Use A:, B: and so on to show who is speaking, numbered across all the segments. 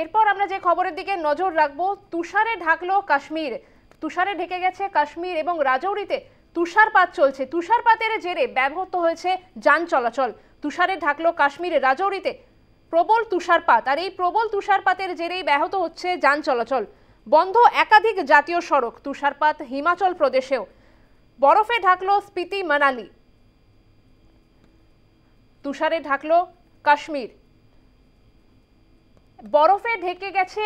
A: এরপর আমরা যে খবরের দিকে নজর রাখবো, তুষারে ঢাকলো কাশ্মীর। তুষারে ঢেকে গেছে কাশ্মীর এবং রাজৌরিতে তুষারপাত চলছে। তুষারপাতের জেরে ব্যাহত হয়েছে যান চলাচল। তুষারে ঢাকলো কাশ্মীর, রাজৌরিতে প্রবল তুষারপাত, আর এই প্রবল তুষারপাতের জেরেই ব্যাহত হচ্ছে যান চলাচল। বন্ধ একাধিক জাতীয় সড়ক। তুষারপাত হিমাচল প্রদেশেও। বরফে ঢাকলো স্পিতি, মানালি। তুষারে ঢাকলো কাশ্মীর, বরফে ঢেকে গেছে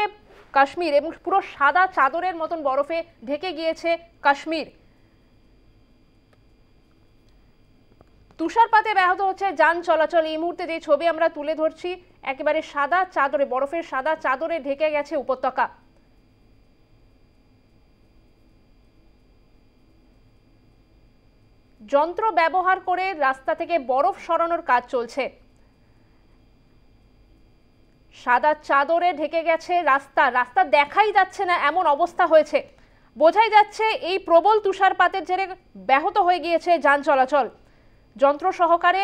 A: কাশ্মীর এবং পুরো সাদা চাদরের মতন বরফে ঢেকে গিয়েছে কাশ্মীর। তুষারপাতে ব্যাহত হচ্ছে যান চলাচল। এই মুহূর্তে যে ছবি আমরা তুলে ধরছি, একেবারে সাদা চাদরে, বরফের সাদা চাদরে ঢেকে গেছে উপত্যকা। যন্ত্র ব্যবহার করে রাস্তা থেকে বরফ সরানোর কাজ চলছে। সাদা চাদরে ঢেকে গেছে রাস্তা, রাস্তা দেখাই যাচ্ছে না এমন অবস্থা হয়েছে। বোঝাই যাচ্ছে এই প্রবল তুষারপাতের জেরে ব্যাহত হয়ে গিয়েছে যান চলাচল। যন্ত্র সহকারে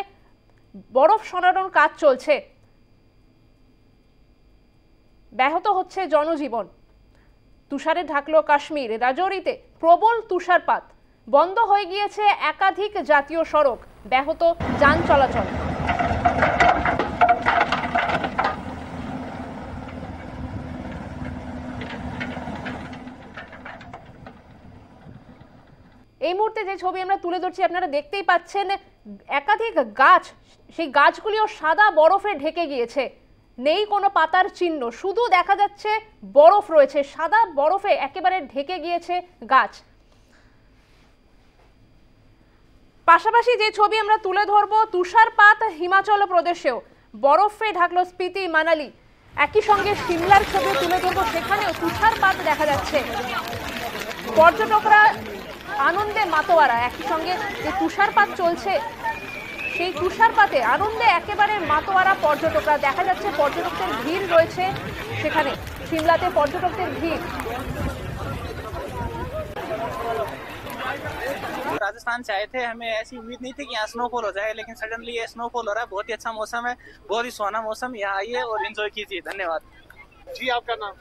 A: বরফ সরানোর কাজ চলছে, ব্যাহত হচ্ছে জনজীবন। তুষারে ঢাকলো কাশ্মীর, রাজৌরিতে প্রবল তুষারপাত, বন্ধ হয়ে গিয়েছে একাধিক জাতীয় সড়ক, ব্যাহত যান চলাচল। এই মুহূর্তে যে ছবি আমরা তুলে ধরছি আপনারা দেখতেই পাচ্ছেন, একাধিক গাছ, সেই গাছগুলিও সাদা বরফে ঢেকে গিয়েছে। নেই কোনো পাতার চিহ্ন, শুধু দেখা যাচ্ছে বরফ রয়েছে, সাদা বরফে একেবারে ঢেকে গিয়েছে গাছ। পাশাপাশি যে ছবি আমরা তুলে ধরবো, তুষারপাত হিমাচল প্রদেশেও। বরফে ঢাকলো স্পিতি, মানালি। একই সঙ্গে সিমলার ছবি তুলে ধরবো, সেখানেও তুষারপাত দেখা যাচ্ছে। পর্যটকরা আনন্দে মাতোয়ারা। একই সঙ্গে যে তুষারপাত চলছে, সেই তুষারপাতে আনন্দে একেবারে মাতোয়ারা পর্যটকরা। দেখা যাচ্ছে পর্যটকদের ভিড় রয়েছে সেখানে, সিমলাতে পর্যটকদের ভিড়।
B: राजस्थान से आए थे, हमें ऐसी उम्मीद नहीं थी कि यहाँ स्नोफॉल हो जाए, लेकिन सडनली ये स्नोफॉल हो रहा है। बहुत ही अच्छा मौसम है, बहुत ही सुहाना मौसम। यहाँ आइए और एंजॉय कीजिए। धन्यवाद
C: जी। आपका नाम?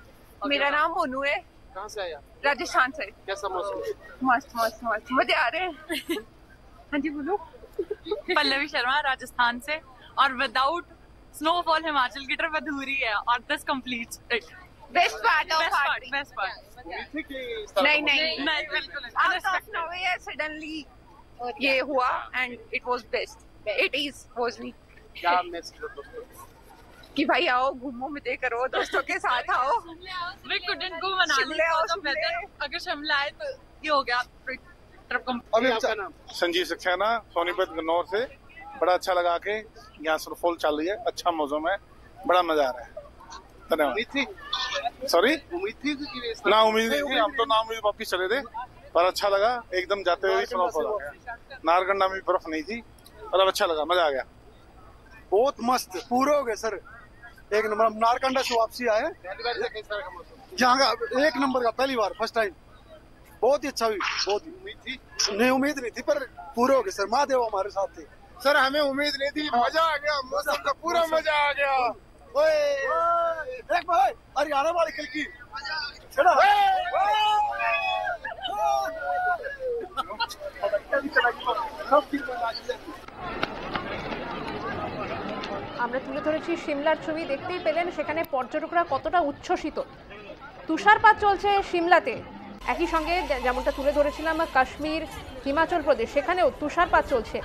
D: मेरा नाम मोनू है।
C: कहाँ से आया?
D: राजस्थान से।
C: कैसा मौसम?
D: मस्त मस्त मस्त, मजे आ रहे हैं। हाँ जी बोलो।
E: पल्लवी शर्मा, राजस्थान से, और विदाउट स्नोफॉल हिमाचल की ट्रिप अधूरी है, और this completes it.
D: Best part of
E: best part.
D: नहीं नहीं
E: नहीं, बिल्कुल
D: आउट ऑफ नोवेयर सडनली ये हुआ and it was best. It is was नहीं
C: क्या मैसेज है दोस्तों?
D: कि भाई आओ, घूमो, मजे करो, दोस्तों के साथ आओ।
E: We couldn't go Manali
D: Shimla
E: because of
D: Shimla.
E: weather। अगर शिमला आए तो ये हो गया ट्रिप
C: अभी आपका नाम?
F: संजीव सक्सेना, सोनीपत गन्नौर से। बड़ा अच्छा लगा के यहाँ स्नोफॉल चल रही है, अच्छा मौसम है, बड़ा मजा आ रहा है। धन्यवाद।
C: उम्मीद थी?
F: सॉरी,
C: उम्मीद थी कि
F: ना उम्मीद नहीं थी, हम तो ना उम्मीद वापिस चले थे, पर अच्छा लगा। एकदम जाते हुए स्नोफॉल आ गया। नारगंडा में बर्फ नहीं थी, पर अब अच्छा लगा, मजा आ गया।
G: बहुत मस्त, पूरे हो गए सर, एक नंबर। हम नारकंडा से वापसी आए, यहाँ का एक नंबर का, पहली बार, फर्स्ट टाइम। बहुत ही अच्छा हुई, बहुत ही।
C: उम्मीद थी?
G: नहीं उम्मीद नहीं थी, पर पूरे हो गए सर। महादेव हमारे साथ थे
C: सर, हमें उम्मीद नहीं थी, मजा आ गया, मौसम का पूरा मजा आ गया।
G: एक भाई हरियाणा वाली खिलकी
A: আমরা তুলে ধরেছি সিমলার ছবি, দেখতেই পেলেন সেখানে পর্যটকরা কতটা উচ্ছ্বসিত। তুষারপাত চলছে সিমলাতে, একই সঙ্গে যেমনটা তুলে ধরেছিলাম কাশ্মীর, হিমাচল প্রদেশ, সেখানেও তুষারপাত চলছে।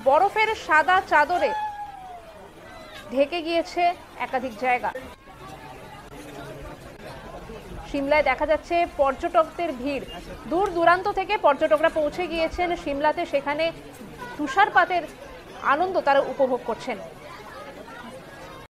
A: বরফের সাদা চাদরে ঢেকে গিয়েছে একাধিক জায়গা। সিমলায় দেখা যাচ্ছে পর্যটকদের ভিড়, দূর দূরান্ত থেকে পর্যটকরা পৌঁছে গিয়েছেন সিমলাতে, সেখানে তুষারপাতের আনন্দ তারা উপভোগ করছেন।